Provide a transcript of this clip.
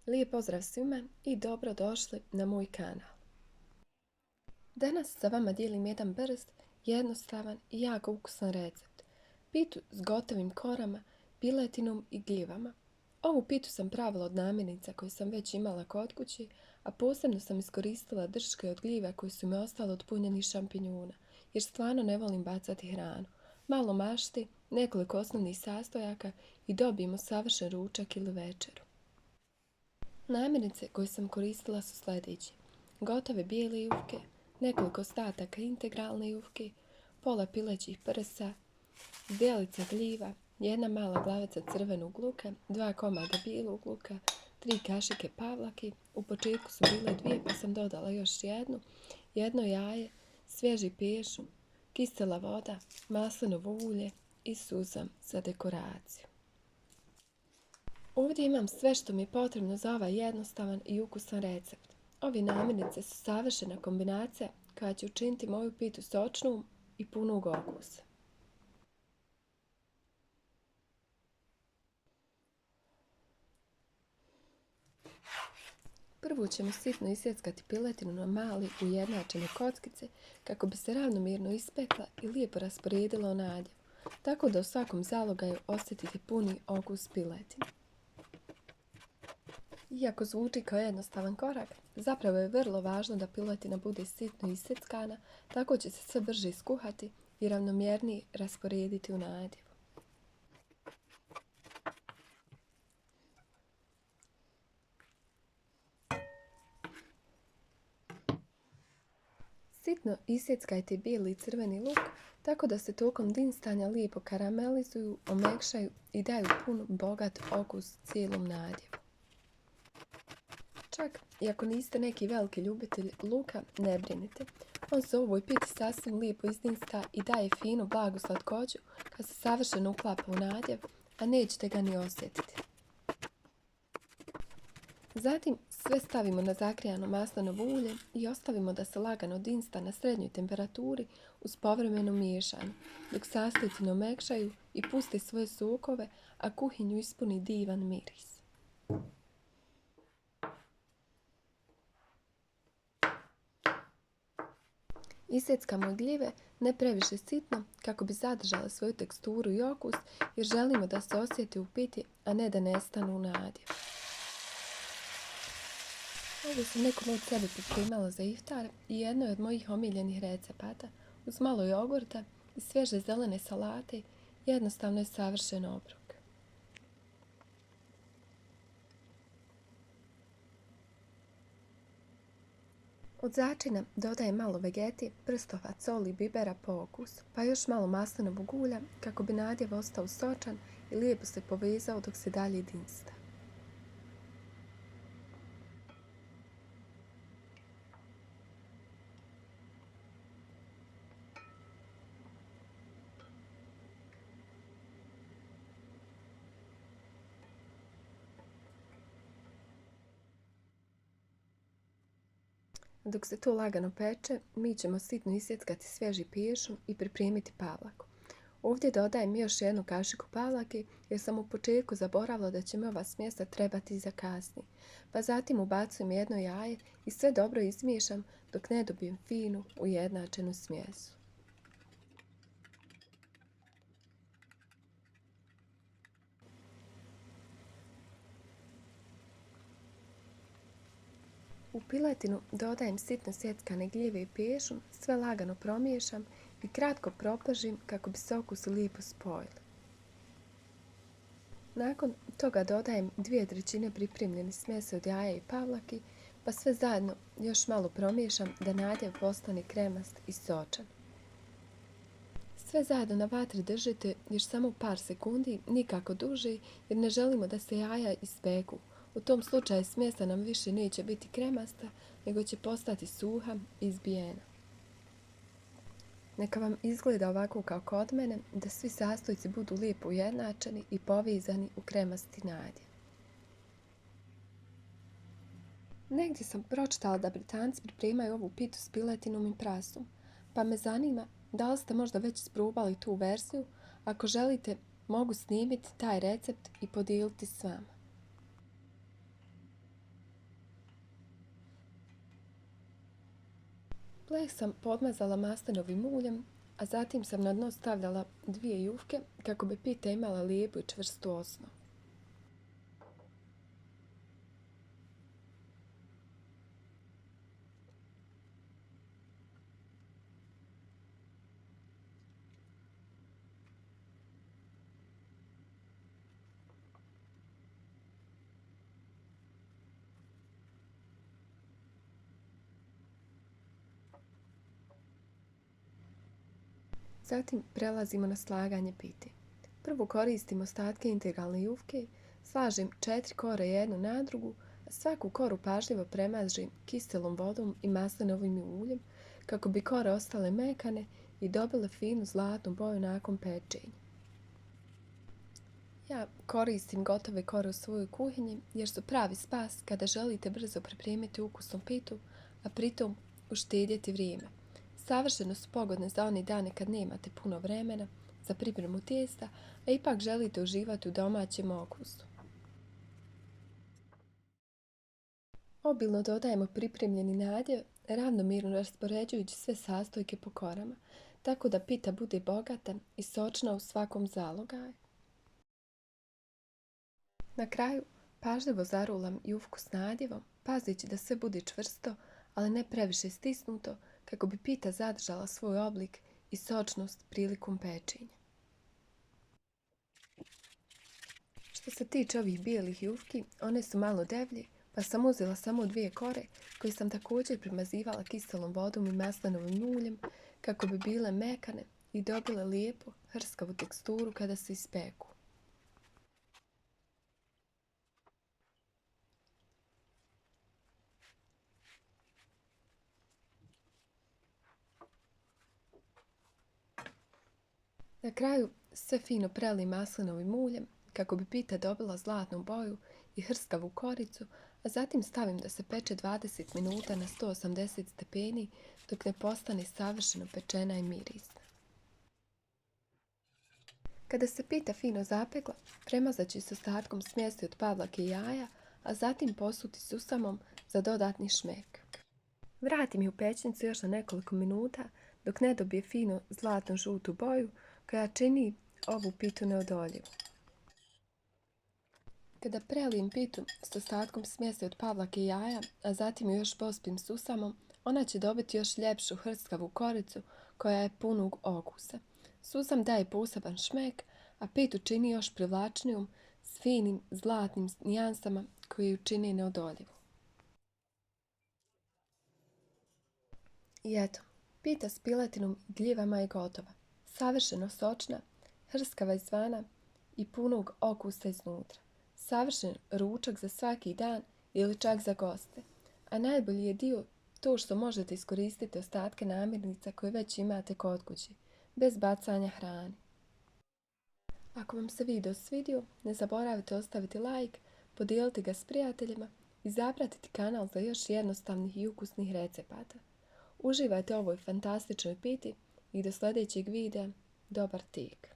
Lijep pozdrav svima i dobrodošli na moj kanal. Danas sa vama dijelim jedan brz, jednostavan i jako ukusan recept. Pitu s gotovim korama, piletinom i gljivama. Ovu pitu sam pravila od namirnica koje sam već imala kod kući, a posebno sam iskoristila drške od gljiva koji su mi ostale od punjenih šampinjuna, jer stvarno ne volim bacati hranu. Malo mašti, nekoliko osnovnih sastojaka i dobijemo savršen ručak ili večeru. Namirnice koje sam koristila su sljedeći: gotove bijele jufke, nekoliko ostataka integralne jufke, pola pilećih prsa, zdjelica gljiva, jedna mala glavica crvenog luka, 2 komada bijelog luka, 3 kašike pavlake, u početku su bile 2 pa sam dodala još jedno jaje, svježi pješum, kisela voda, maslinovo ulje i suzam za dekoraciju. Ovdje imam sve što mi je potrebno za ovaj jednostavan i ukusan recept. Ove namirnice su savršena kombinacija koja će učiniti moju pitu sočnom i punog okusa. Prvo ćemo sitno isjeckati piletinu na mali ujednačene kockice kako bi se ravnomjerno ispekla i lijepo rasporedila u nadjev, tako da u svakom zalogaju osjetite puni okus piletine. Iako zvuči kao jednostavan korak, zapravo je vrlo važno da piletina bude sitno isjeckana, tako će se sve brže iskuhati i ravnomjernije rasporediti u nadjevu. Sitno isjeckajte bijeli i crveni luk, tako da se tokom dinstanja lijepo karamelizuju, omekšaju i daju pun, bogat okus cijelom nadjevu. Čak i ako niste neki veliki ljubitelj luka, ne brinite. On se u ovoj piti sasvim lijepo izdinsta i daje finu, blagu slatkoću kad se savršeno uklapa u nadjev, a nećete ga ni osjetiti. Zatim sve stavimo na zagrijano maslinovo ulje i ostavimo da se lagano dinsta na srednjoj temperaturi uz povremeno miješanje, dok sastojci ne omekšaju i puste svoje sokove, a kuhinju ispuni divan miris. Isjeckamo gljive ne previše sitno kako bi zadržale svoju teksturu i okus, jer želimo da se osjeti u piti, a ne da nestanu u nadjev. Ovo sam nekom od sebe pripremala za iftar i jedno je od mojih omiljenih recepata. Uz malo jogurta i svježe zelene salate, jednostavno je savršen obrok. Od začina dodajem malo vegeti, prstova, soli i bibera po okusu, pa još malo maslinovog ulja kako bi nadjev ostao sočan i lijepo se povezao dok se dalje dinsta. Dok se to lagano peče, mi ćemo sitno isjeckati svježi pješum i pripremiti pavlaku. Ovdje dodajem još jednu kašiku pavlake jer sam u početku zaboravila da će mi ova smjesa trebati za kasnije, pa zatim ubacujem jedno jaje i sve dobro izmiješam dok ne dobijem finu, ujednačenu smjesu. U piletinu dodajem sitno sjeckane gljive i pješum, sve lagano promiješam i kratko propržim kako bi se okusi lijepo spojili. Nakon toga dodajem 2/3 pripremljene smjese od jaja i pavlaki, pa sve zajedno još malo promiješam da nadjev postane kremast i sočan. Sve zajedno na vatri držite još samo par sekundi, nikako duže, jer ne želimo da se jaja ispeku. U tom slučaju smjesa nam više neće biti kremasta, nego će postati suha i izbijena. Neka vam izgleda ovako kao kod mene, da svi sastojci budu lijepo ujednačeni i povezani u kremasti nadjev. Negdje sam pročitala da Britanci pripremaju ovu pitu s piletinom i prasom, pa me zanima da li ste možda već isprobali tu verziju. Ako želite, mogu snimiti taj recept i podijeliti s vama. Bleh sam podmazala maslinovim uljem, a zatim sam na dno stavljala 2 jufke kako bi pita imala lijepu i čvrstu osnovu. Zatim prelazimo na slaganje pite. Prvo koristim ostatke integralne jufke, slažem 4 kore jednu na drugu, a svaku koru pažljivo premažem kiselom vodom i maslinovim uljem kako bi kore ostale mekane i dobile finu zlatnu boju nakon pečenja. Ja koristim gotove kore u svojoj kuhinji jer su pravi spas kada želite brzo pripremiti ukusnu pitu, a pritom uštedjeti vrijeme. Savršeno su pogodne za one dane kad nemate puno vremena za pripremu tijesta, a ipak želite uživati u domaćem okusu. Obilno dodajemo pripremljeni nadjev, ravnomjerno raspoređujući sve sastojke po korama, tako da pita bude bogata i sočna u svakom zalogaju. Na kraju pažljivo zarulam jufku s nadjevom, pazeći da sve bude čvrsto, ali ne previše stisnuto, kako bi pita zadržala svoj oblik i sočnost prilikom pečenja. Što se tiče ovih bijelih jufki, one su malo devlje, pa sam uzela samo 2 kore koje sam također premazivala kiselom vodom i maslinovim uljem kako bi bile mekane i dobile lijepu, hrskavu teksturu kada se ispeku. Na kraju sve fino prelijam maslinovim uljem kako bi pita dobila zlatnu boju i hrskavu koricu, a zatim stavim da se peče 20 minuta na 180 stepeni dok ne postane savršeno pečena i mirisna. Kada se pita fino zapekla, premazat ću se ostatkom smjesti od pavlaka i jaja, a zatim posuti susamom za dodatni šmek. Vratim je u pećnicu još na nekoliko minuta dok ne dobije fino zlatno žutu boju koja čini ovu pitu neodoljivu. Kada prelijem pitu s ostatkom smjese od pavlaka i jaja, a zatim ju još pospim susamom, ona će dobiti još ljepšu hrskavu koricu koja je punog okusa. Susam daje poseban šmek, a pitu čini još privlačnijom s finim zlatnim nijansama koje ju čini neodoljivu. I eto, pita s piletinom i gljivama je gotova. Savršeno sočna, hrskava izvana i punog okusa iznutra. Savršen ručak za svaki dan ili čak za goste. A najbolji je dio to što možete iskoristiti ostatke namirnica koje već imate kod kuće, bez bacanja hrane. Ako vam se video svidio, ne zaboravite ostaviti like, podijeliti ga s prijateljima i zapratiti kanal za još jednostavnih i ukusnih recepata. Uživajte u ovoj fantastičnoj piti i do sljedećeg videa, dobar tek!